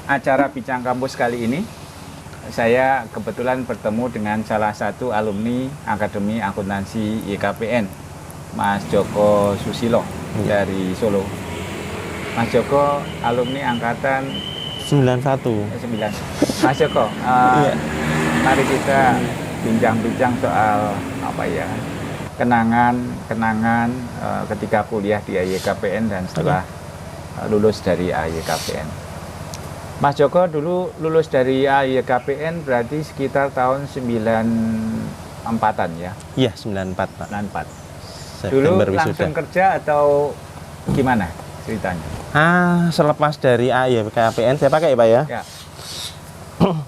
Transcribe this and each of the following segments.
acara Bincang Kampus kali ini, saya kebetulan bertemu dengan salah satu alumni Akademi Akuntansi YKPN, Mas Joko Susilo dari Solo. Mas Joko alumni angkatan 91. 9. Mas Joko, mari kita bincang-bincang soal kenangan ketika kuliah di YKPN dan setelah lulus dari YKPN. Mas Joko dulu lulus dari YKPN berarti sekitar tahun 94-an ya? Iya, 94 Pak. 94. Dulu langsung wisuda. kerja atau gimana ceritanya? Selepas dari YKPN saya pakai ya Pak ya? Ya.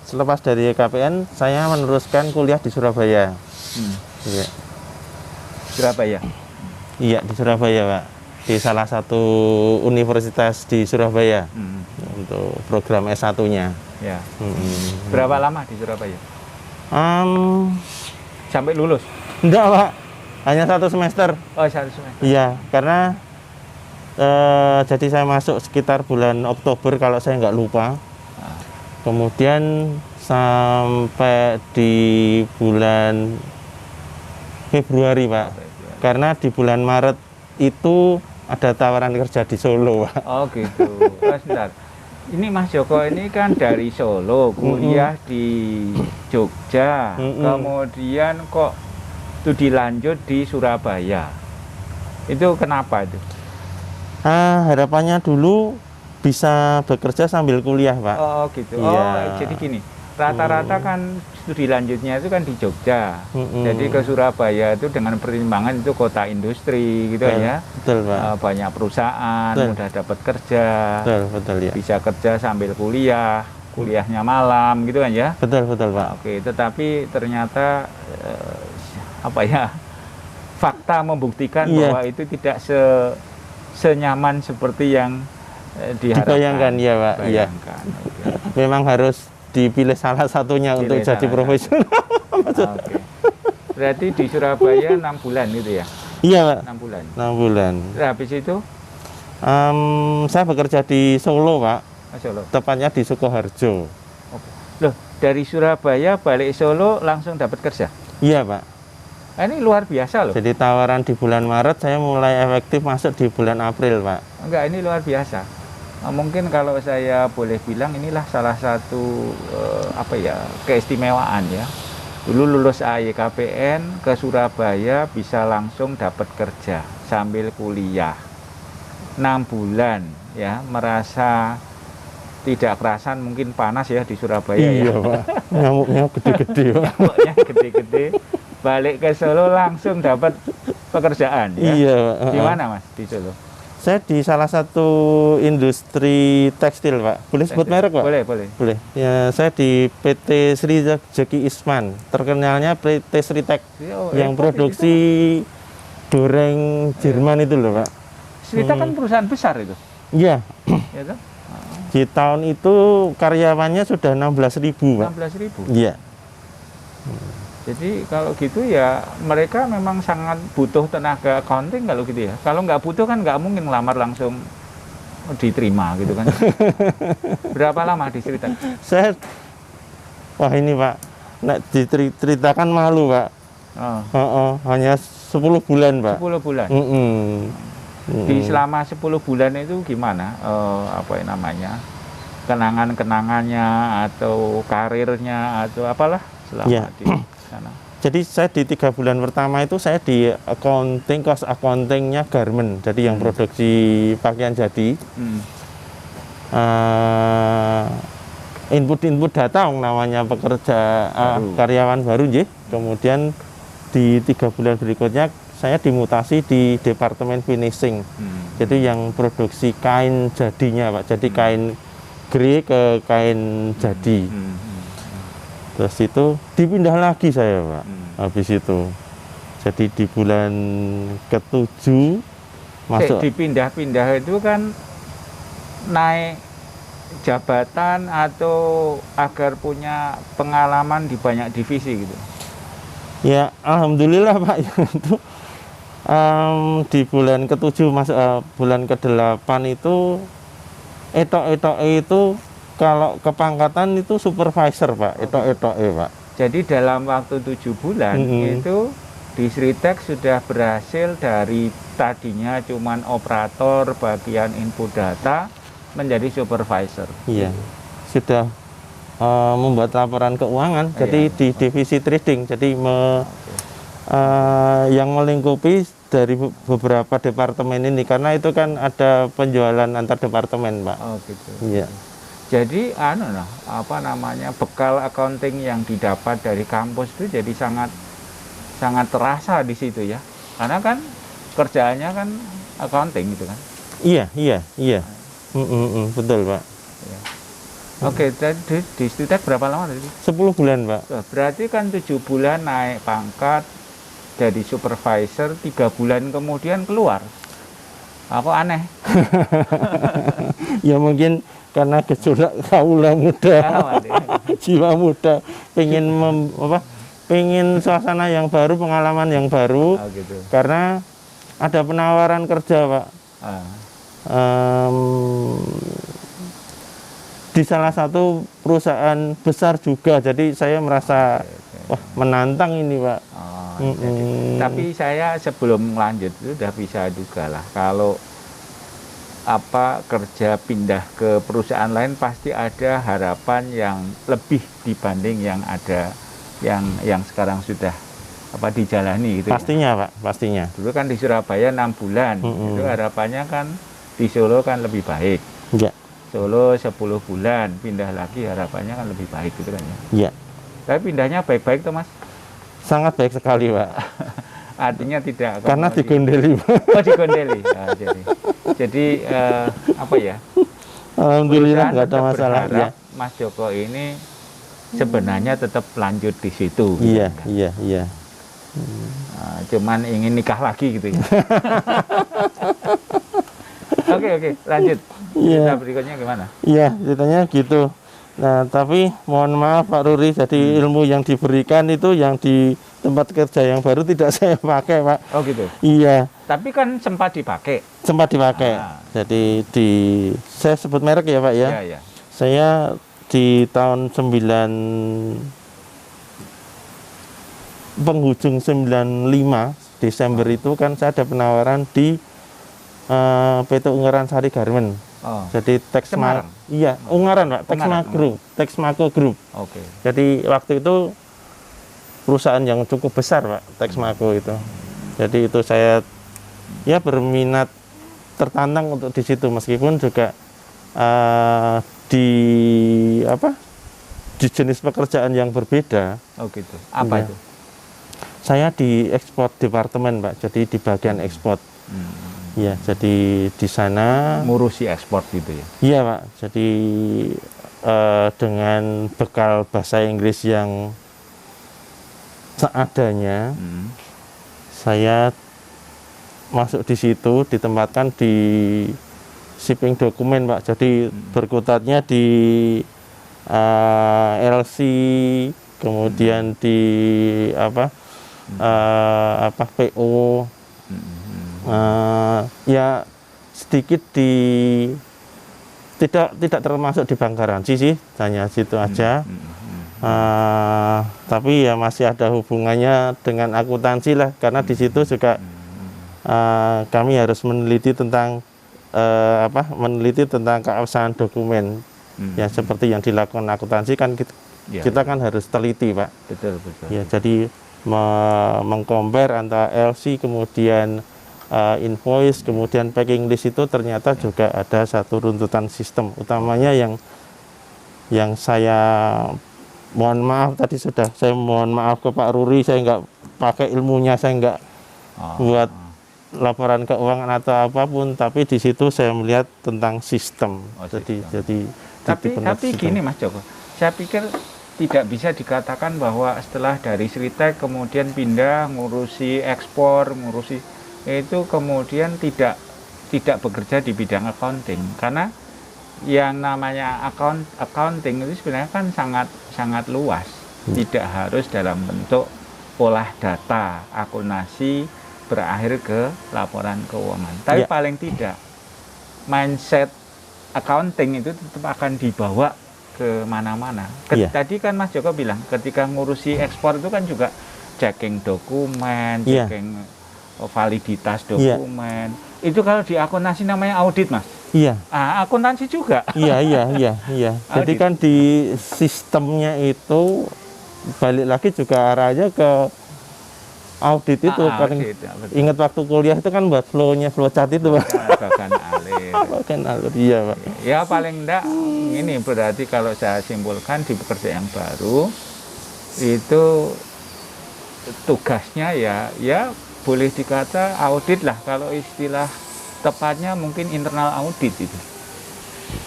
Selepas dari YKPN saya meneruskan kuliah di Surabaya. Iya. Surabaya? Iya, di Surabaya Pak. Di salah satu universitas di Surabaya. Untuk program S1-nya. Ya. Berapa lama di Surabaya? Sampai lulus? Enggak Pak, hanya 1 semester. Oh, 1 semester. Iya, karena jadi saya masuk sekitar bulan Oktober kalau saya nggak lupa. Kemudian sampai di bulan Februari Pak. Karena di bulan Maret itu ada tawaran kerja di Solo Pak. Oh gitu. Sebentar. Ini Mas Joko ini kan dari Solo, kuliah di Jogja, kemudian kok itu dilanjut di Surabaya. Itu kenapa itu? Harapannya dulu bisa bekerja sambil kuliah Pak. Oh gitu. Iya. Oh jadi gini, rata-rata kan studi lanjutnya itu kan di Jogja. Jadi ke Surabaya itu dengan pertimbangan itu kota industri gitu ya. Betul Pak. Banyak perusahaan, mudah dapat kerja. Betul ya. Bisa kerja sambil kuliah, kuliahnya malam gitu kan ya. Betul Pak. Oke, tetapi ternyata fakta membuktikan bahwa itu tidak senyaman seperti yang diharapkan. Dibayangkan ya Pak. Iya. Memang harus dipilih salah satunya untuk jadi profesional. Oke. Berarti di Surabaya 6 bulan gitu ya? Iya Pak. 6 bulan. 6 bulan. Terus habis itu? Saya bekerja di Solo Pak. Solo. Tepatnya di Sukoharjo. Oke. Loh, dari Surabaya balik Solo langsung dapat kerja? Iya Pak. Ini luar biasa loh. Jadi tawaran di bulan Maret, saya mulai efektif masuk di bulan April Pak. Enggak, ini luar biasa. Mungkin kalau saya boleh bilang inilah salah satu keistimewaan ya. Dulu lulus YKPN ke Surabaya bisa langsung dapat kerja sambil kuliah 6 bulan ya, merasa tidak kerasan, mungkin panas ya di Surabaya. Iya, ya Pak, nyamuknya gede-gede Pak. Nyamuknya gede-gede, balik ke Solo langsung dapat pekerjaan ya. Iya Pak. Di mana Mas di Solo? Saya di salah satu industri tekstil Pak. Boleh sebut merek Pak? Boleh. Ya, saya di PT Sri Jeki Isman. Terkenalnya PT Sritek yang produksi doreng Jerman itu loh Pak. Sritek kan perusahaan besar itu. Iya. Ya, di tahun itu karyawannya sudah 16.000 Pak. 16.000? Iya. Jadi kalau gitu ya mereka memang sangat butuh tenaga accounting kalau gitu ya. Kalau nggak butuh kan nggak mungkin ngelamar langsung diterima gitu kan. Berapa lama di Sritek? Wah ini Pak, diceritakan malu Pak. Hanya 10 bulan Pak. 10 bulan? Di selama 10 bulan itu gimana? Kenangan-kenangannya atau karirnya atau apalah selama di sana. Jadi saya di 3 bulan pertama itu saya di accounting, cost accountingnya garment, jadi yang produksi pakaian jadi. Input data namanya pekerja karyawan baru nggih. Kemudian di 3 bulan berikutnya saya dimutasi di departemen finishing. Jadi yang produksi kain jadinya Pak. Jadi kain grey ke kain jadi. Terus itu dipindah lagi saya Pak. Habis itu jadi di bulan ke-7 masuk. Dipindah-pindah itu kan naik jabatan atau agar punya pengalaman di banyak divisi gitu? Ya alhamdulillah Pak. Itu di bulan ke-7 masuk bulan ke-8 itu etok-etok itu kalau kepangkatan itu supervisor Pak, etok-etok Pak. Jadi dalam waktu 7 bulan itu di Sritek sudah berhasil dari tadinya cuman operator bagian input data menjadi supervisor. Iya, sudah membuat laporan keuangan. Jadi di divisi trading, jadi yang melingkupi dari beberapa departemen ini, karena itu kan ada penjualan antar departemen, Pak. Oh gitu. Iya. Jadi bekal accounting yang didapat dari kampus itu jadi sangat terasa di situ ya. Karena kan kerjaannya kan accounting gitu kan. Iya. Betul, Pak. Ya. Oke, di Sritek berapa lama tadi? 10 bulan, Pak. Berarti kan 7 bulan naik pangkat jadi supervisor, 3 bulan kemudian keluar. Aku aneh. Ya mungkin karena gejolak kaula muda, jiwa muda, pengen suasana yang baru, pengalaman yang baru. Oh, gitu. Karena ada penawaran kerja, Pak. Di salah satu perusahaan besar juga, jadi saya merasa wah menantang ini, Pak. Tapi saya sebelum lanjut itu udah bisa juga lah kalau kerja pindah ke perusahaan lain pasti ada harapan yang lebih dibanding yang ada yang sekarang sudah dijalani gitu. Pastinya ya? Pak, pastinya. Dulu kan di Surabaya 6 bulan, itu harapannya kan di Solo kan lebih baik. Iya. Solo 10 bulan, pindah lagi harapannya kan lebih baik gitu kan ya. Iya. Tapi pindahnya baik-baik tuh Mas? Sangat baik sekali, Pak. Artinya tidak karena digondeli, Pak. Oh, digondeli. Jadi alhamdulillah nggak ada masalah ya. Mas Joko ini sebenarnya tetap lanjut di situ. Iya, gitu, iya. Cuman ingin nikah lagi gitu ya. Oke, lanjut. Iya. Berikutnya gimana? Iya, ceritanya gitu. Nah, tapi mohon maaf Pak Ruri, jadi ilmu yang diberikan itu yang di tempat kerja yang baru tidak saya pakai, Pak. Oh gitu? Iya. Tapi kan sempat dipakai? Sempat dipakai. Jadi saya sebut merek ya Pak ya? Iya. Saya di tahun penghujung 95 Desember itu kan saya ada penawaran di PT Ungaran Sari Garmen. Jadi Ungaran Pak, Texmaco Group. Oke. Jadi waktu itu perusahaan yang cukup besar Pak, Texmaco itu. Jadi itu saya ya berminat, tertantang untuk di situ meskipun juga di jenis pekerjaan yang berbeda. Oh gitu. Apa itu? Saya di ekspor departemen Pak, jadi di bagian ekspor. Ya, jadi di sana ngurusi ekspor gitu ya? Iya Pak, jadi dengan bekal bahasa Inggris yang seadanya, saya masuk di situ, ditempatkan di shipping dokumen Pak. Jadi berkutatnya di LC, kemudian di PO. Ya sedikit tidak termasuk di bank garansi sih, hanya situ aja. Tapi ya masih ada hubungannya dengan akuntansi lah, karena di situ juga kami harus meneliti tentang keabsahan dokumen. Ya seperti yang dilakukan akuntansi kan kita kan harus teliti Pak. Betul. Ya jadi mengcompare antara LC kemudian invoice, kemudian packing list itu ternyata juga ada satu runtutan sistem. Utamanya yang saya mohon maaf tadi saya mohon maaf ke Pak Ruri, saya nggak pakai ilmunya, saya nggak buat laporan keuangan atau apapun, tapi di situ saya melihat tentang sistem. Tapi gini Mas Joko, saya pikir tidak bisa dikatakan bahwa setelah dari Sritek kemudian pindah ngurusi ekspor, itu kemudian tidak bekerja di bidang accounting, karena yang namanya accounting itu sebenarnya kan sangat luas, tidak harus dalam bentuk olah data, akuntansi berakhir ke laporan keuangan, tapi paling tidak mindset accounting itu tetap akan dibawa ke mana-mana. Iya. Tadi kan Mas Joko bilang ketika ngurusi ekspor itu kan juga checking dokumen, Iya. checking validitas dokumen. Itu kalau di akuntansi namanya audit, Mas. Iya. Akuntansi juga. Iya. Jadi Audit. kan di sistemnya itu balik lagi juga arahnya ke audit itu. Audit, ya, betul. Ingat waktu kuliah itu kan buat flow chart itu, Pak. Bahkan alir. Bahkan alur, iya, Pak. Ya paling enggak ini berarti kalau saya simpulkan di pekerjaan yang baru itu tugasnya ya boleh dikata audit lah, kalau istilah tepatnya mungkin internal audit itu.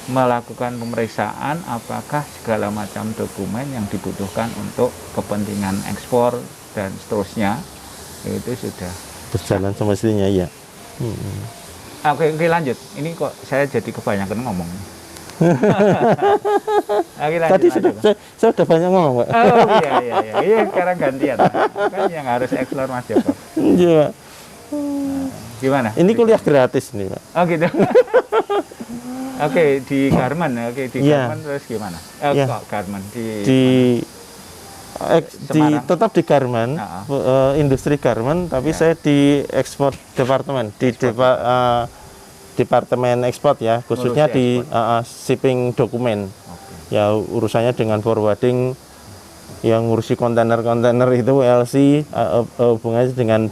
Melakukan pemeriksaan apakah segala macam dokumen yang dibutuhkan untuk kepentingan ekspor dan seterusnya itu sudah Berjalan semestinya, ya. Oke, lanjut. Ini kok saya jadi kebanyakan ngomong. Oke, lanjut, Tadi lanjut. saya sudah banyak ngomong, Pak. Oh iya, sekarang gantian. Kan yang harus eksplor Mas Joko. Iya, Pak. Gimana? Ini kuliah gratis nih, Pak. Oh gitu. Oke, di Garmen. Oke, di Iya. Garmen terus gimana? Iya. Kok Garmen Di Semarang. tetap di Garmen, industri Garmen, tapi Ya. saya di ekspor departemen, di departemen ekspor ya, khususnya Ngurusi di shipping dokumen. Oke. Ya urusannya dengan forwarding, yang ngurusi kontainer-kontainer itu LC, hubungannya dengan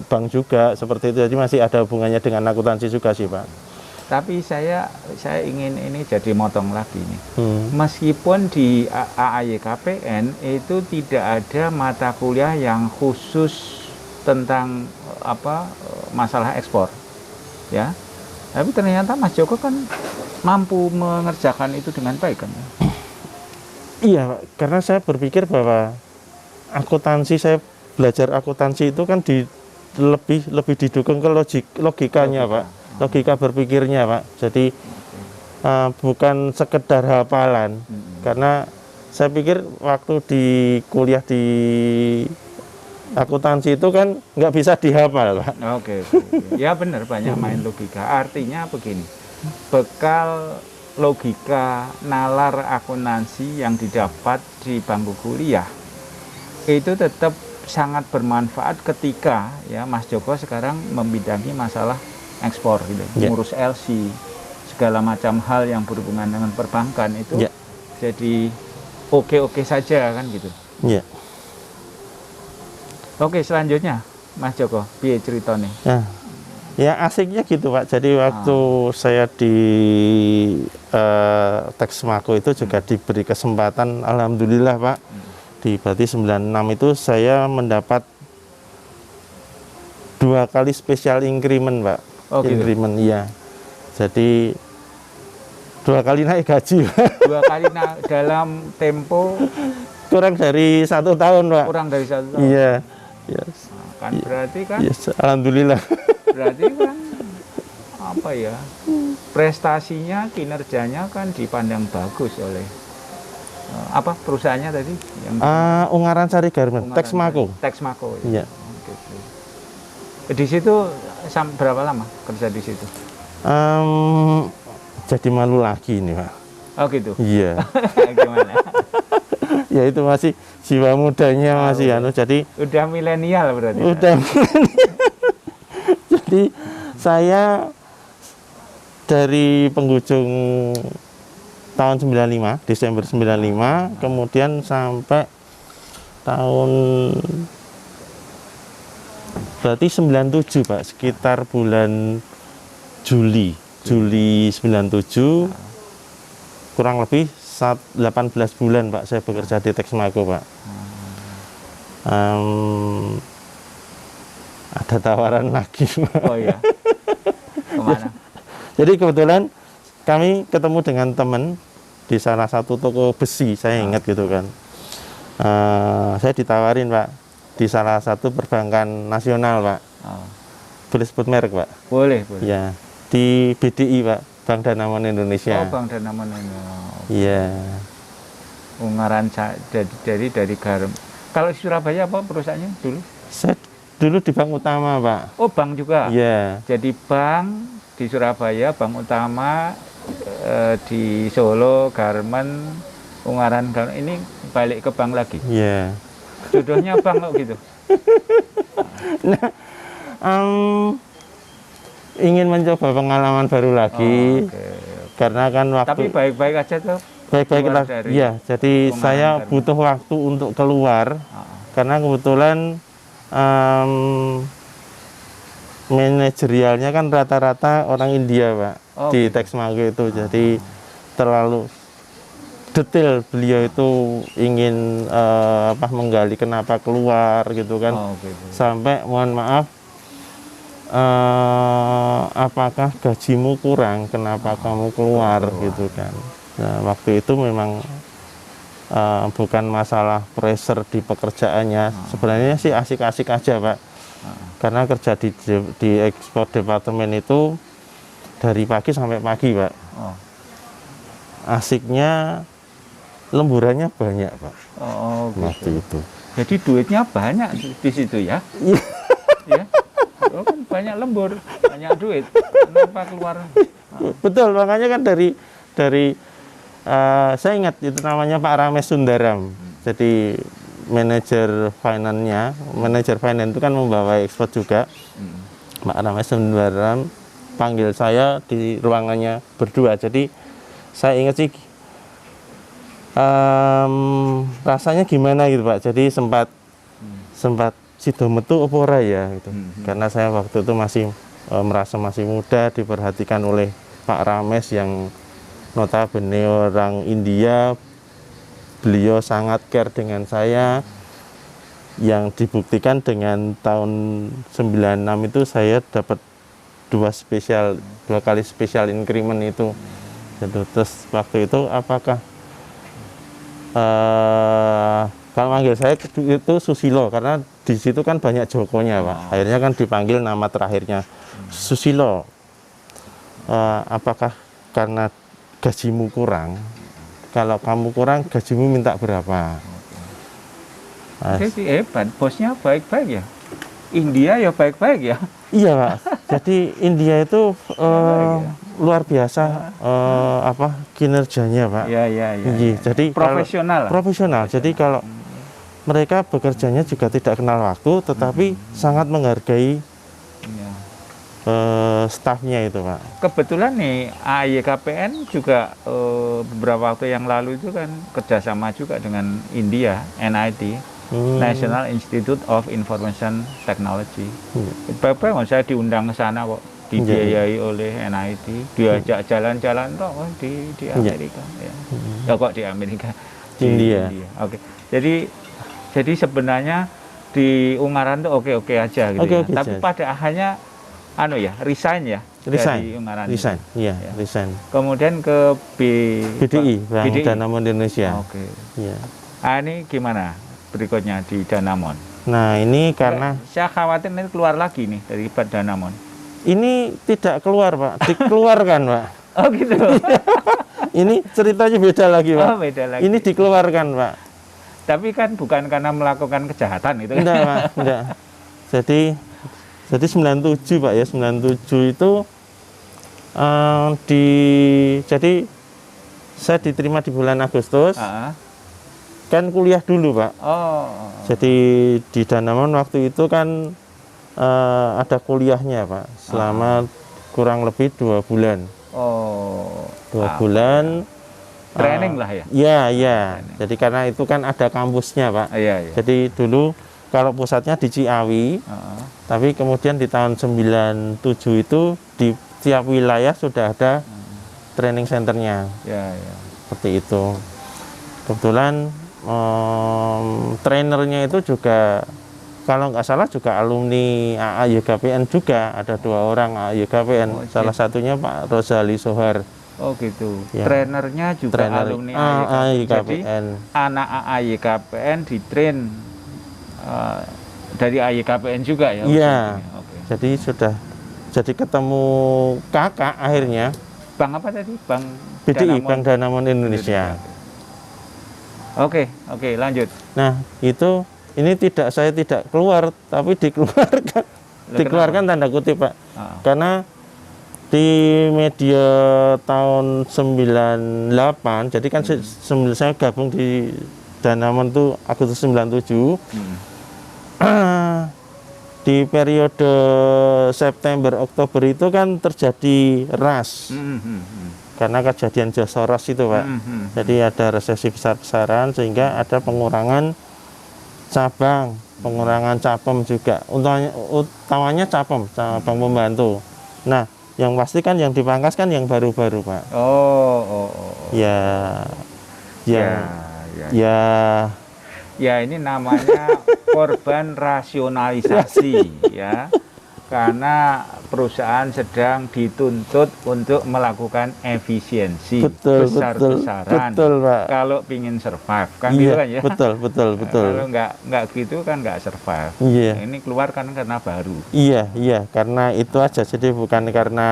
bank juga seperti itu. Jadi masih ada hubungannya dengan akuntansi juga sih, Pak. Tapi saya ingin ini jadi motong lagi nih. Meskipun di AAYKPN itu tidak ada mata kuliah yang khusus tentang masalah ekspor, ya. Tapi ternyata Mas Joko kan mampu mengerjakan itu dengan baik kan? Iya, Pak. Karena saya berpikir bahwa akuntansi, saya belajar akuntansi itu kan lebih didukung ke logikanya, Pak. Logika berpikirnya, Pak. Jadi bukan sekedar hafalan. Karena saya pikir waktu di kuliah di akuntansi itu kan nggak bisa dihafal, Pak. Oke. Ya benar, banyak main logika. Artinya begini, bekal logika nalar akuntansi yang didapat di bangku kuliah itu tetap sangat bermanfaat ketika ya Mas Joko sekarang membidangi masalah ekspor gitu, ngurus LC, segala macam hal yang berhubungan dengan perbankan itu jadi oke saja kan gitu. Iya. Oke, selanjutnya Mas Joko, piye ceritanya? Ya asiknya gitu, Pak. Jadi waktu saya di Texmaco itu juga diberi kesempatan, alhamdulillah, Pak. Di berarti 96 itu saya mendapat 2 kali special increment, Pak. Oh, gitu? Increment, iya. Jadi 2 kali naik gaji, Pak. 2 kali dalam tempo Kurang dari 1 tahun, Pak. kurang dari 1 tahun. Iya. Yes. Kan berarti kan Yes. Alhamdulillah. berarti kan prestasinya, kinerjanya kan dipandang bagus oleh perusahaannya tadi yang Ungaran Sari Garmen, Texmaco. Texmaco Iya. ya. Gitu. Di situ berapa lama kerja di situ? Jadi malu lagi ini, Pak. Oh gitu. Iya. Gimana? Ya itu masih jiwa mudanya masih jadi udah milenial berarti. Udah. Jadi saya dari penghujung tahun 95, Desember 95, kemudian sampai tahun berarti 97, Pak, sekitar bulan Juli 97, kurang lebih 18 bulan, Pak, saya bekerja di Texmaco, Pak. Ada tawaran lagi, Pak. Oh iya. Kemana? Jadi kebetulan kami ketemu dengan teman di salah satu toko besi, saya ingat gitu kan. Saya ditawarin, Pak, di salah satu perbankan nasional, Pak. Boleh sebut merek, Pak? Boleh. Ya, di BDI, Pak, Bank Danamon Indonesia. Oh, Bank Danamon Indonesia. Iya. Ungaran dari Garam. Kalau di Surabaya apa perusahaannya dulu? Saya dulu di Bank Utama, Pak. Oh, bank juga. Iya. Jadi bank di Surabaya, bank utama di Solo, Garmen, Ungaran, ini balik ke bank lagi. Iya. Jodohnya bank kok gitu. Nah, ingin mencoba pengalaman baru lagi, karena kan waktu. Tapi baik-baik aja tuh. Baik-baik lah. Iya. Jadi saya Garmen. butuh waktu untuk keluar, karena kebetulan manajerialnya kan rata-rata orang India, Pak, di Texmaco itu. Jadi terlalu detail, beliau itu ingin menggali kenapa keluar gitu kan. Sampai mohon maaf, apakah gajimu kurang, kenapa kamu keluar gitu kan. Nah, waktu itu memang bukan masalah pressure di pekerjaannya, sebenarnya sih asik-asik aja, Pak. Karena kerja di ekspor departemen itu dari pagi sampai pagi, Pak. Asiknya lemburannya banyak, Pak. Waktu itu. Jadi duitnya banyak di situ ya? Ya. Oh, kan banyak lembur, banyak duit. Kenapa keluar? Betul, makanya kan dari saya ingat itu namanya Pak Rames Sundaram. Jadi manajer finance itu kan membawa ekspor juga. Pak Rames Sundaram panggil saya di ruangannya berdua. Jadi saya ingat sih rasanya gimana gitu, Pak. Jadi sempat sido metu apa ora ya gitu. Karena saya waktu itu masih merasa masih muda, diperhatikan oleh Pak Rames yang notabene orang India. Beliau sangat care dengan saya, yang dibuktikan dengan tahun 96 itu saya dapat dua kali special increment itu. Jadi, terus waktu itu apakah kalau manggil saya itu Susilo, karena di situ kan banyak Jokonya, Pak. Akhirnya kan dipanggil nama terakhirnya Susilo. Apakah karena gajimu kurang? Kalau kamu kurang, gajimu minta berapa? Jadi hebat, bosnya baik-baik ya. India ya baik-baik ya. Iya, Pak. Jadi India itu luar biasa kinerjanya, Pak. Iya. Jadi profesional. Profesional. Jadi kalau mereka bekerjanya juga tidak kenal waktu, tetapi sangat menghargai stafnya itu, Pak. Kebetulan nih AYKPN juga beberapa waktu yang lalu itu kan kerjasama juga dengan India, NIT, National Institute of Information Technology. Bapak saya diundang ke sana kok, dibiayai oleh NIT, diajak jalan-jalan kok di Amerika. Ya kok di Amerika, di India. Oke. Jadi sebenarnya di Ungaran tuh oke-oke aja gitu. Tapi pada akhirnya resign dari Ungaran. Resign. Kemudian ke BDI, Bank Danamon Indonesia. Iya. Ini gimana berikutnya di Danamon? Nah, ini karena saya khawatir nanti keluar lagi nih dari Danamon. Ini tidak keluar, Pak. Dikeluarkan, Pak. Oh gitu. Ini ceritanya beda lagi, Pak. Beda lagi. Ini dikeluarkan, Pak. Tapi kan bukan karena melakukan kejahatan itu. Enggak, Pak. Enggak. Jadi 97, Pak ya, 97 itu jadi saya diterima di bulan Agustus. Kan kuliah dulu, Pak. Jadi di Danamon waktu itu kan ada kuliahnya, Pak, selama kurang lebih 2 bulan. 2 bulan. Training lah ya? Iya. Jadi karena itu kan ada kampusnya, Pak. Iya. Jadi dulu kalau pusatnya di Ciawi, tapi kemudian di tahun 97 itu di tiap wilayah sudah ada training centernya. Iya. Seperti itu. Kebetulan trainernya itu juga kalau nggak salah juga alumni AAYKPN juga, ada 2 orang AAYKPN. Salah satunya Pak Rozali Sohar. Oh gitu. Ya. Trainernya juga alumni AAYKPN. Jadi anak AAYKPN ditrain dari AAYKPN juga ya? Iya. Jadi sudah jadi ketemu kakak akhirnya. Bank apa tadi? Bank BDI, Bank Danamon Indonesia. Oke, lanjut. Nah, ini saya tidak keluar, tapi dikeluarkan. Dikeluarkan tanda kutip, Pak. Karena Di media tahun 98, jadi kan saya gabung di Danamon tuh Agustus 97. Di periode September Oktober itu kan terjadi ras. Karena kejadian Josoros itu, Pak. Jadi ada resesi besar-besaran sehingga ada pengurangan cabang, pengurangan Capem juga. Utamanya Capem, cabang pembantu. Nah, yang pasti kan yang dipangkas kan yang baru-baru, Pak. Ya. Ya, ini namanya korban rasionalisasi ya. Karena perusahaan sedang dituntut untuk melakukan efisiensi besar-besaran. Betul, Pak. Kalau pingin survive kan gitu kan ya. Betul. Kalau nggak gitu kan nggak survive. Iya. Ini keluar kan karena baru. Iya, karena itu aja. Jadi bukan karena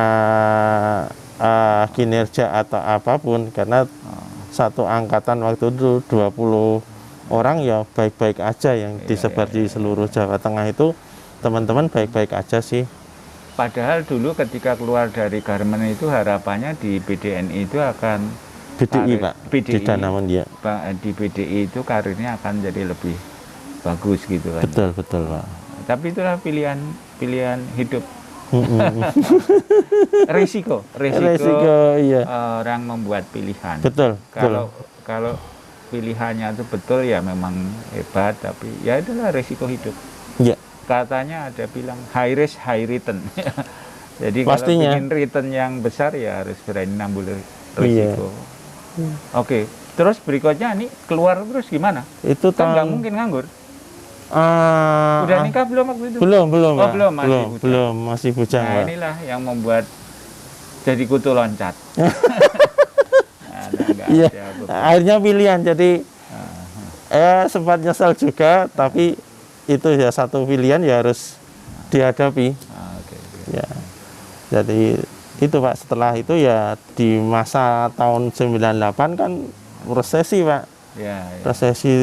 kinerja atau apapun, karena satu angkatan waktu itu 20 orang ya baik-baik aja yang disebar di seluruh Jawa Tengah itu. Teman-teman baik-baik aja sih. Padahal dulu ketika keluar dari garmen itu harapannya di BDNI itu akan BDI, Pak. Di Danamon dia. Di BDI itu karirnya akan jadi lebih bagus gitu kan. Betul, Pak. Tapi itulah pilihan hidup. Risiko iya. Orang membuat pilihan. Betul. Kalau pilihannya itu betul ya memang hebat, tapi ya itulah risiko hidup. Iya. Katanya ada bilang high risk high return. Jadi pastinya, kalau ingin return yang besar ya harus berani ngambil risiko. Oke, terus berikutnya nih keluar terus gimana? Itu kan nggak mungkin nganggur. Udah nikah belum waktu itu? Belum, masih bujang. Nah, inilah yang membuat jadi kutu loncat. Iya, akhirnya pilihan. Jadi sempat nyesal juga, tapi itu ya satu pilihan ya harus dihadapi. Ya, jadi itu, Pak. Setelah itu ya di masa tahun 98 kan resesi, Pak. Resesi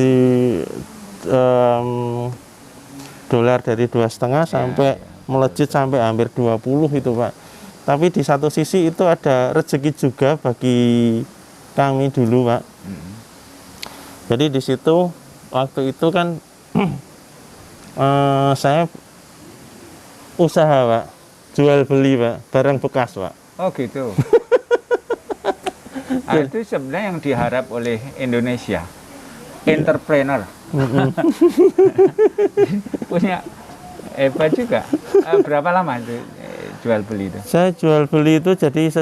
dolar dari 2,5 sampai melejit sampai hampir 20 itu, Pak. Tapi di satu sisi itu ada rezeki juga bagi kami dulu, Pak. Jadi di situ waktu itu kan saya usaha, Pak, jual beli, Pak, barang bekas, Pak. Oh gitu. Itu sebenarnya yang diharap oleh Indonesia, entrepreneur. Punya hebat juga. Berapa lama itu jual beli itu? Saya jual beli itu jadi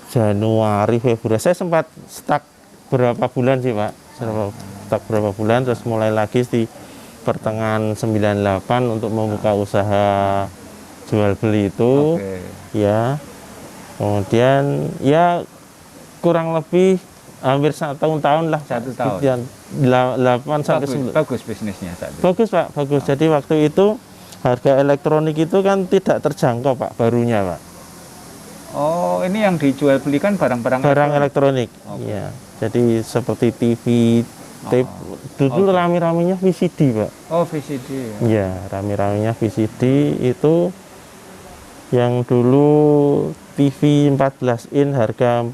Januari, Februari. Saya sempat stuck berapa bulan sih, Pak. Stuck berapa bulan, terus mulai lagi di pertengahan 98 untuk membuka usaha jual beli itu. Ya. Kemudian ya kurang lebih hampir 1 tahun lah. 1 tahun. 8 sampai 9. Bagus bisnisnya saat itu. Bagus, Pak, bagus. Jadi waktu itu harga elektronik itu kan tidak terjangkau, Pak, barunya, Pak. Oh, ini yang dijual belikan barang elektronik. Iya. Jadi seperti TV, tape. Dulu rame-ramenya VCD, Pak. Oh, VCD. Iya, rame-ramenya VCD itu yang dulu TV 14 in harga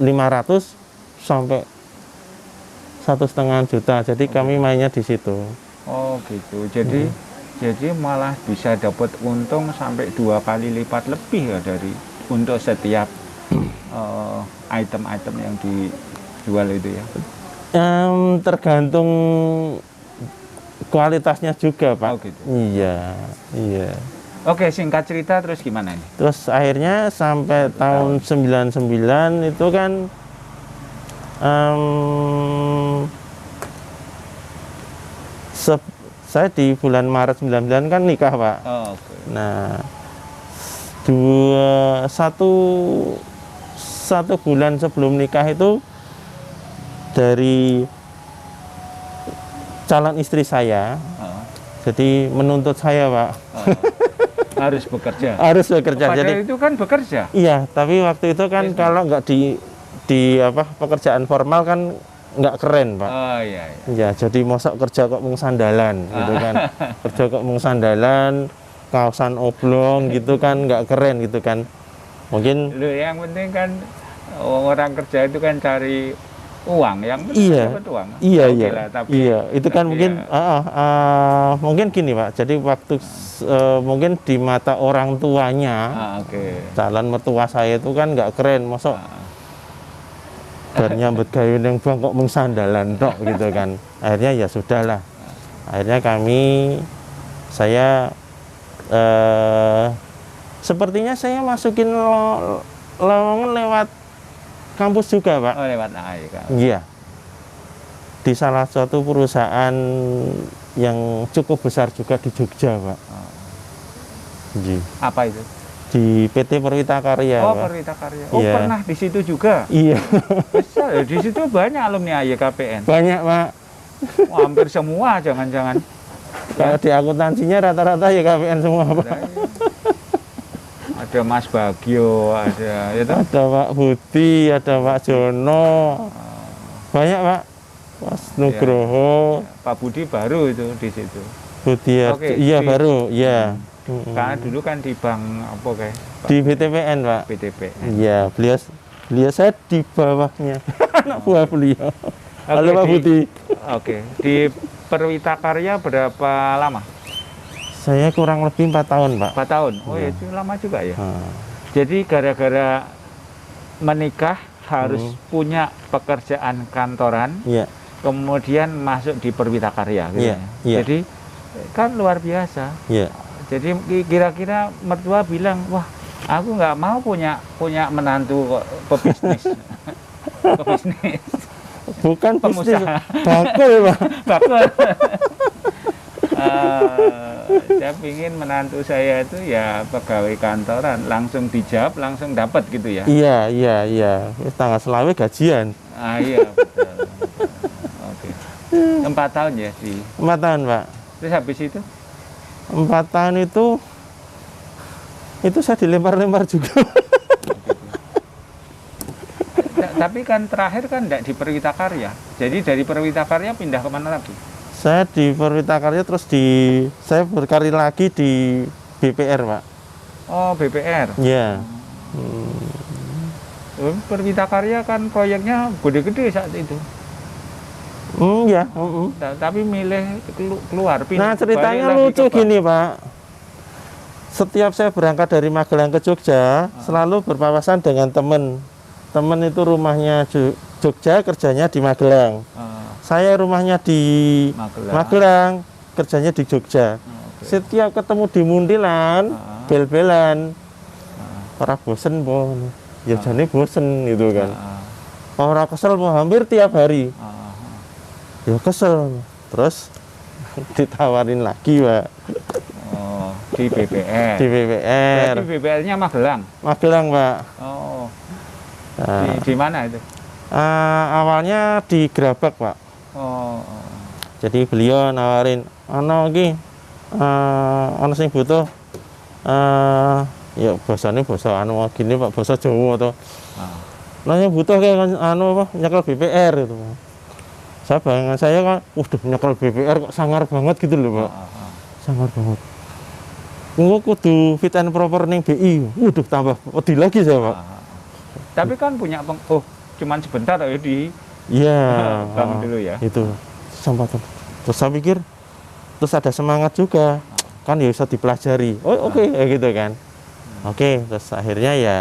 500 sampai 1,5 juta. Jadi kami mainnya di situ. Oh, gitu. Jadi malah bisa dapat untung sampai 2 kali lipat lebih ya dari untuk setiap item-item yang dijual itu ya. Tergantung kualitasnya juga, Pak. Oh, gitu. Iya. Oke, singkat cerita terus gimana ini? Terus akhirnya sampai tahun 99 itu kan saya di bulan Maret 99 kan nikah, Pak. Oh, okay. Nah, satu bulan sebelum nikah itu dari calon istri saya, jadi menuntut saya, Pak. Harus bekerja. Harus bekerja. Padahal jadi itu kan bekerja. Iya, tapi waktu itu kan kalau nggak di pekerjaan formal kan nggak keren, Pak. Oh iya. Ya, jadi mosok kerja kok mung sandalan gitu kan. Kerja kok mung sandalan, kaosan oblong gitu kan nggak keren gitu kan. Mungkin Loh, yang penting kan orang kerja itu kan cari uang, yang penting iya, dapat uang. iya, Oke iya, lah, tapi iya. Itu kan tapi mungkin ya, mungkin gini Pak. Jadi waktu mungkin di mata orang tuanya, oke. calon mertua saya itu kan nggak keren, masuk bar nyambut gawe yang bang kok mengsandalan tok gitu kan. Akhirnya ya sudahlah. Akhirnya saya sepertinya saya masukin lowongan lewat kampus juga Pak. Oh, lewat AI kan. Iya. Di salah satu perusahaan yang cukup besar juga di Jogja Pak. Iya. Apa itu? Di PT Perwita Karya Oh, Pak. Perwita Karya. Oh, Iya. pernah di situ juga. Iya. Besar, di situ banyak alumni YKPN. Banyak Pak. Oh, hampir semua, jangan-jangan. Kalau di akuntansinya rata-rata ya KPN semua Pak. Ada Mas Bagio, ada itu. Ada Pak Budi, ada Pak Jono. Banyak Pak. Mas Nugroho. Pak Budi baru itu di situ. Budi Oke, iya di- baru, iya. Karena dulu kan di bank apa kayak Di BTPN Pak. BTP. Iya, beliau saya di bawahnya. Anak buah beliau. Halo Pak di- Budi. Oke, di Perwita Karya berapa lama? Saya kurang lebih 4 tahun Pak. 4 tahun. Oh, Iya. itu lama juga ya. Nah, Jadi gara-gara menikah harus punya pekerjaan kantoran, iya, kemudian masuk di Perwita Karya gitu Iya, ya. iya. Jadi kan luar biasa. iya. Jadi kira-kira mertua bilang, wah aku nggak mau punya menantu kok pebisnis. Pebisnis. Bukan bisnis, Pengusaha. bakul Pak. Bakul. Saya pingin menantu saya itu ya pegawai kantoran, langsung dijawab, langsung dapat gitu ya. Iya, iya, iya. Wis tanggal selawe gajian. Ah iya betul. Oke. 4 tahun ya di. 4 tahun Pak. Terus habis itu? 4 tahun itu saya dilempar-lempar juga. Tapi kan terakhir kan enggak di Perwita Karya. Jadi dari Perwita Karya pindah kemana lagi? Saya di Perwita Karya terus saya berkarir lagi di BPR Pak. Oh BPR. Iya. Perwita Karya kan proyeknya gede-gede saat itu. Ya. Tapi milih keluar. Nah ceritanya balik lagi lucu ke gini Pak. Setiap saya berangkat dari Magelang ke Jogja, selalu berpapasan dengan teman. Teman itu rumahnya Jogja, kerjanya di Magelang. Saya rumahnya di Magelang, kerjanya di Jogja. Setiap ketemu di Muntilan, bel-belan. Para bosen pun, ya jane bosen gitu kan. Orang kesel mau hampir tiap hari. Ya kesel. Terus ditawarin lagi Pak. Oh, di BPR. Di BPR. Berarti BPR-nya Magelang. Magelang Pak. Oh. Nah, Di mana itu? awalnya di Gerabak Pak. Oh. Jadi beliau nawarin, ana iki ana sing butuh ya bahasane basa anu gini Pak, bahasa Jawa to. Nah yang butuh kayak anu apa nyekel BPR itu. Saya bayangan saya kan, waduh nyekel BPR kok sangar banget gitu loh Pak. Sangar banget. Engko kudu fit and proper ning BI. Waduh tambah wedi lagi saya Pak. Tapi kan punya cuman sebentar ya di Iya. bank dulu ya. Itu kesempatan. Terus saya pikir terus ada semangat juga. Kan ya bisa dipelajari. Oh oke, gitu kan. Oke, terus akhirnya ya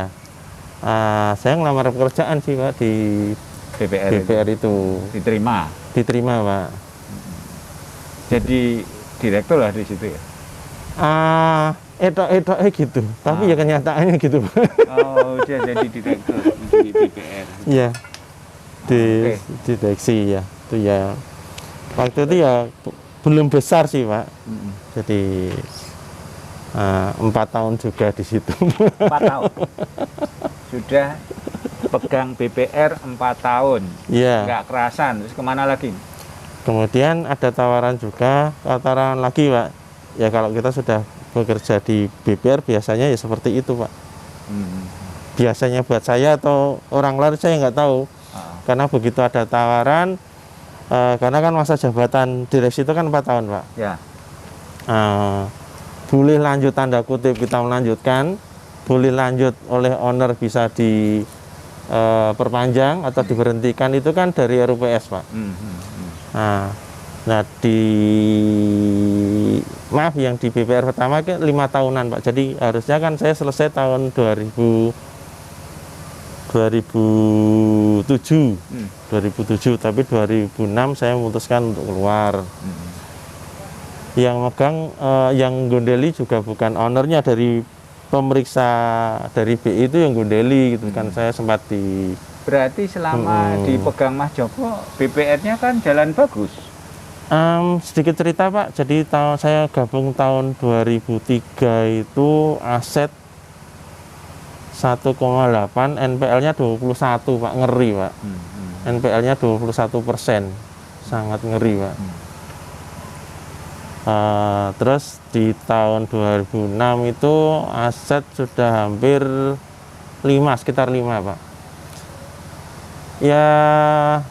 saya ngelamar pekerjaan sih Pak di BPR itu. Diterima. Diterima Pak. Jadi direktur lah di situ ya. Etok gitu. Tapi ya kenyataannya gitu Pak. Oh, dia jadi direktur di BPR. Iya. Di Oke. direksi ya. Itu ya. Waktu itu ya belum besar sih Pak. Jadi 4 tahun juga di situ. 4 tahun. Sudah pegang BPR 4 tahun. Iya. Nggak kerasan. Terus kemana lagi? Kemudian ada tawaran juga, tawaran lagi Pak. Ya kalau kita sudah bekerja di BPR biasanya ya seperti itu Pak. Biasanya buat saya atau orang lain saya nggak tahu. Karena begitu ada tawaran, karena kan masa jabatan direksi itu kan 4 tahun Pak. Ya. boleh lanjut, tanda kutip kita melanjutkan, boleh lanjut oleh owner, bisa perpanjang atau diberhentikan, itu kan dari RUPS, Pak. Nah, maaf, yang di BPR pertama ke 5 tahunan, Pak. Jadi harusnya kan saya selesai tahun 2007, tapi 2006 saya memutuskan untuk keluar. Yang megang, yang gondeli juga bukan ownernya, dari pemeriksa dari BI itu yang gondeli gitu kan. Saya sempat di... Berarti selama dipegang Mas Joko, BPR-nya kan jalan bagus. Sedikit cerita, Pak. Jadi saya gabung tahun 2003 itu aset 1,8, NPL-nya 21, Pak. Ngeri, Pak. NPL-nya 21%, sangat ngeri, Pak. Terus di tahun 2006 itu aset sudah hampir 5, sekitar 5, Pak. Ya,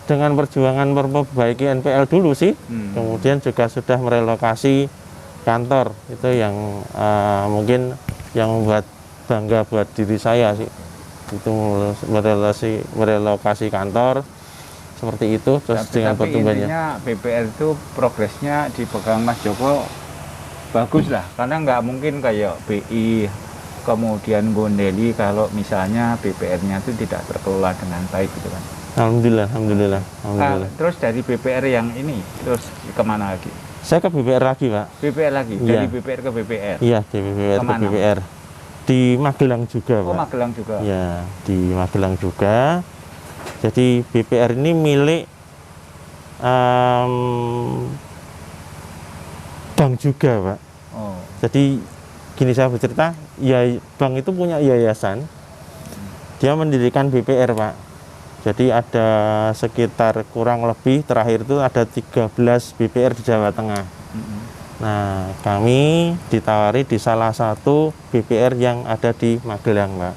dengan perjuangan memperbaiki NPL dulu sih. Kemudian juga sudah merelokasi kantor. Itu yang mungkin yang membuat bangga buat diri saya sih. Itu merelokasi kantor seperti itu. Terus dengan pertumbuhannya, intinya BPR itu progresnya dipegang Mas Joko bagus lah, karena nggak mungkin kayak BI kemudian gondeli kalau misalnya BPR-nya itu tidak terkelola dengan baik gitu kan. Alhamdulillah. Terus dari BPR yang ini terus kemana lagi? Saya ke BPR lagi, Pak. BPR lagi? Iya. Dari BPR ke BPR? Iya, di BPR kemana? ke BPR. Di Magelang juga, Pak. Magelang juga? Ya, di Magelang juga. Jadi BPR ini milik bank juga, Pak. Jadi gini, saya bercerita, ya bank itu punya yayasan, dia mendirikan BPR, Pak. Jadi ada sekitar kurang lebih terakhir itu ada 13 BPR di Jawa Tengah. Nah, kami ditawari di salah satu BPR yang ada di Magelang, Pak.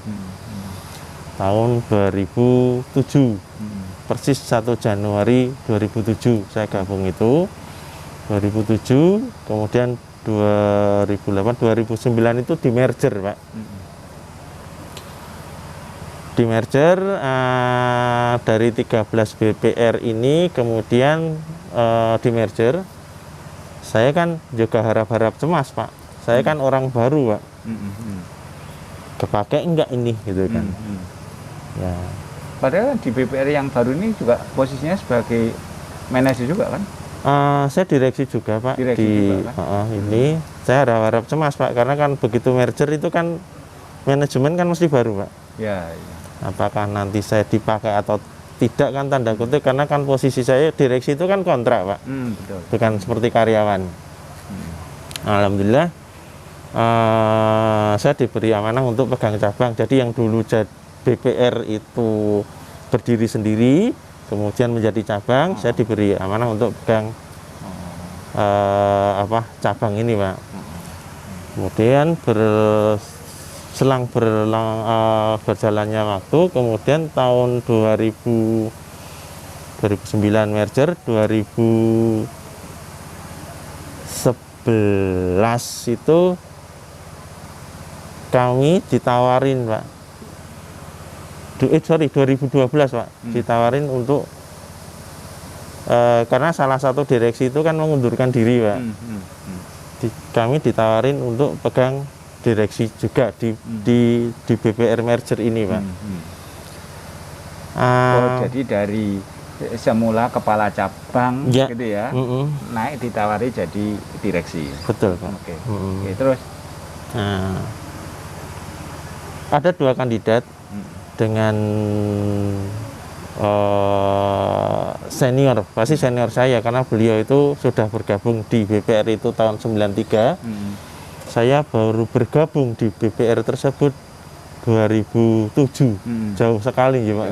Tahun 2007, persis 1 Januari 2007 saya gabung itu. 2007, kemudian 2008, 2009 itu di merger, Pak. Di merger dari 13 BPR ini, kemudian di merger. Saya kan juga harap-harap cemas, Pak. Saya kan orang baru, Pak. Kepake enggak ini gitu kan. Ya. Padahal di BPR yang baru ini juga posisinya sebagai manajer juga kan? Saya direksi juga, Pak. Direksi juga, kan? Ini saya harap-harap cemas, Pak, karena kan begitu merger itu kan manajemen kan mesti baru, Pak. Ya. Apakah nanti saya dipakai atau tidak kan, tanda kutip, karena kan posisi saya direksi itu kan kontrak, Pak. Betul. Bukan seperti karyawan. Alhamdulillah saya diberi amanah untuk pegang cabang. Jadi yang dulu BPR itu berdiri sendiri, kemudian menjadi cabang, saya diberi amanah untuk pegang cabang ini, Pak. Kemudian selang berjalannya waktu, kemudian tahun 2009 merger, 2011 itu kami ditawarin, Pak. 2012, Pak, ditawarin untuk karena salah satu direksi itu kan mengundurkan diri, Pak. Kami ditawarin untuk pegang direksi juga di BPR merger ini, Pak. Jadi dari semula kepala cabang, ya, gitu ya, naik ditawari jadi direksi. Betul, Pak. Oke, terus ada 2 kandidat dengan senior, pasti senior saya, karena beliau itu sudah bergabung di BPR itu tahun 93. Saya baru bergabung di BPR tersebut 2007, jauh sekali ya, Pak.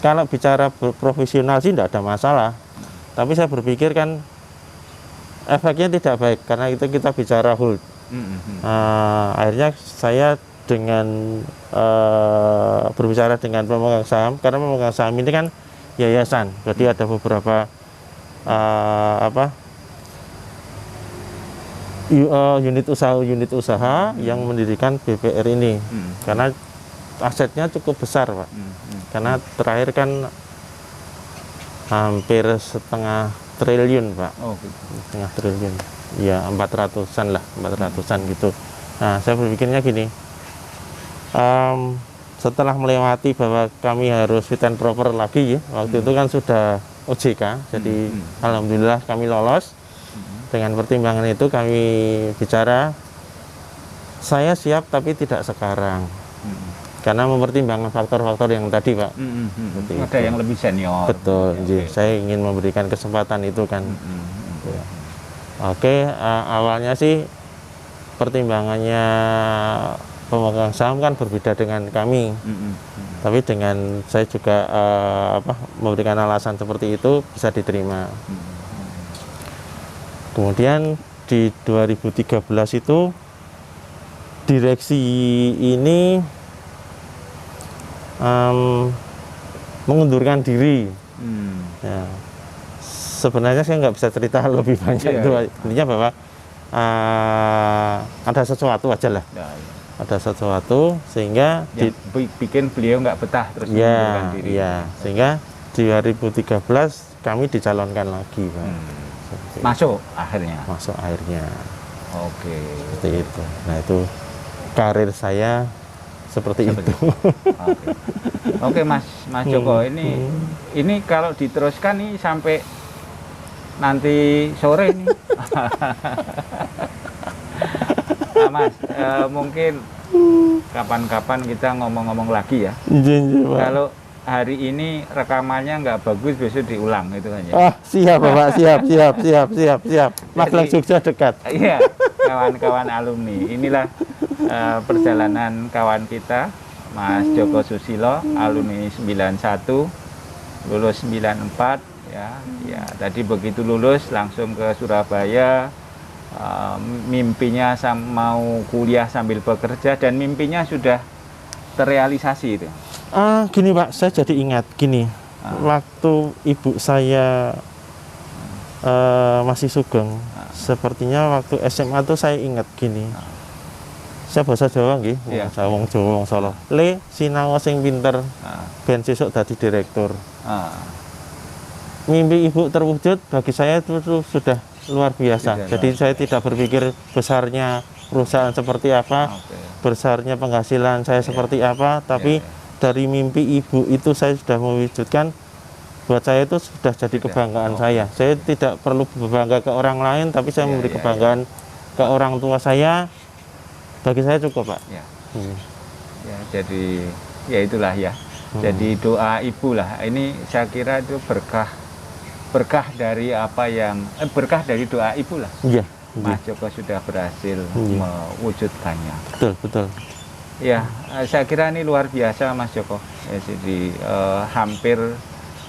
Kalau bicara profesional sih tidak ada masalah, tapi saya berpikir kan efeknya tidak baik, karena itu kita bicara hold. Akhirnya saya dengan berbicara dengan pemegang saham, karena pemegang saham ini kan yayasan, jadi ada beberapa unit usaha yang mendirikan BPR ini. Karena asetnya cukup besar, Pak. Karena terakhir kan hampir setengah triliun, Pak. Oh, gitu. Setengah triliun. Ya, 400-an lah, 400-an gitu. Nah, saya berpikirnya gini, setelah melewati bahwa kami harus fit and proper lagi ya, waktu itu kan sudah OJK, jadi alhamdulillah kami lolos. Dengan pertimbangan itu kami bicara, saya siap tapi tidak sekarang, karena mempertimbangkan faktor-faktor yang tadi, Pak. Ada yang lebih senior. Betul, saya ingin memberikan kesempatan itu kan. Oke, awalnya sih pertimbangannya pemegang saham kan berbeda dengan kami. Tapi dengan saya juga memberikan alasan seperti itu bisa diterima. Kemudian di 2013 itu direksi ini mengundurkan diri. Ya. Sebenarnya saya nggak bisa cerita lebih banyak itu, intinya bahwa ada sesuatu aja lah. Ada sesuatu sehingga bikin beliau nggak betah terus mengundurkan diri. Sehingga di 2013 kami dicalonkan lagi, Pak. Masuk akhirnya. Oke. Seperti itu. Nah, itu karir saya seperti itu. Oke, Mas Joko, ini kalau diteruskan nih sampai nanti sore nih. Nah, Mas, mungkin kapan-kapan kita ngomong-ngomong lagi ya. Kalau hari ini rekamannya nggak bagus, besok diulang itu kan ya. Siap, Bapak, siap. Magelang Jogja dekat. Iya, kawan-kawan alumni. Inilah perjalanan kawan kita, Mas Joko Susilo, alumni 91, lulus 94. Ya, tadi begitu lulus langsung ke Surabaya, mimpinya mau kuliah sambil bekerja dan mimpinya sudah terrealisasi itu. Gini, Pak, saya jadi ingat gini, waktu ibu saya masih sugeng, sepertinya waktu SMA tuh saya ingat gini, saya bahasa Jawa nggih, wong Jawa, wong Solo. Le sinau sing pinter, ben sesuk dadi direktur. Mimpi ibu terwujud bagi saya itu sudah luar biasa. Jadi saya tidak berpikir besarnya perusahaan seperti apa, besarnya penghasilan saya seperti apa, tapi dari mimpi ibu itu saya sudah mewujudkan. Buat saya itu sudah jadi kebanggaan saya. Saya tidak perlu berbangga ke orang lain, tapi saya memberi kebanggaan ke orang tua saya. Bagi saya cukup, Pak. Jadi ya itulah ya. Jadi doa ibu lah. Ini saya kira itu berkah dari apa yang berkah dari doa ibu lah. Mas Joko sudah berhasil mewujudkannya. Betul. Ya, saya kira ini luar biasa, Mas Joko. Jadi hampir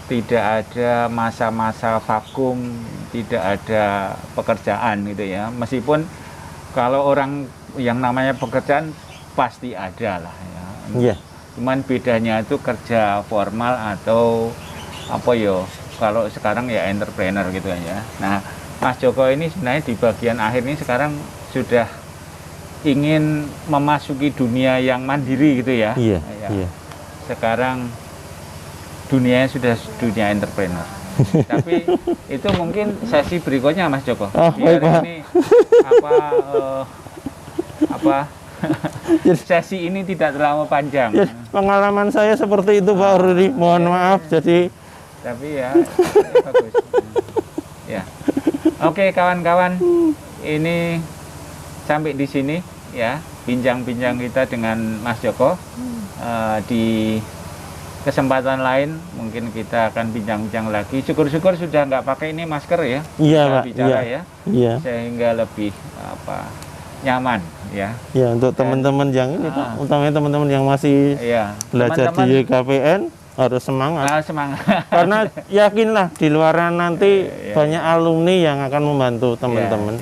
tidak ada masa-masa vakum, tidak ada pekerjaan gitu ya. Meskipun kalau orang yang namanya pekerjaan pasti ada lah ya. Cuman bedanya itu kerja formal atau apa yo. Kalau sekarang ya entrepreneur gitu ya. Nah, Mas Joko ini sebenarnya di bagian akhir ini sekarang sudah ingin memasuki dunia yang mandiri gitu ya. Sekarang dunianya sudah dunia entrepreneur. Tapi itu mungkin sesi berikutnya, Mas Joko. Biar ini sesi ini tidak terlalu panjang. Pengalaman saya seperti itu, Pak Rudi. Mohon maaf. Tapi ya bagus. Ya. Oke, kawan-kawan, ini sampai di sini ya bincang-bincang kita dengan Mas Joko. Di kesempatan lain mungkin kita akan bincang-bincang lagi. Syukur-syukur sudah nggak pakai ini masker ya. Pak. Bicara sehingga lebih nyaman ya. Untuk teman-teman yang ini, Pak, utamanya teman-teman yang masih belajar di YKPN. Harus semangat. Karena yakinlah di luaran nanti banyak alumni yang akan membantu teman-teman.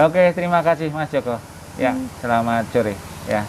Oke, terima kasih Mas Joko. Ya, selamat sore. Ya.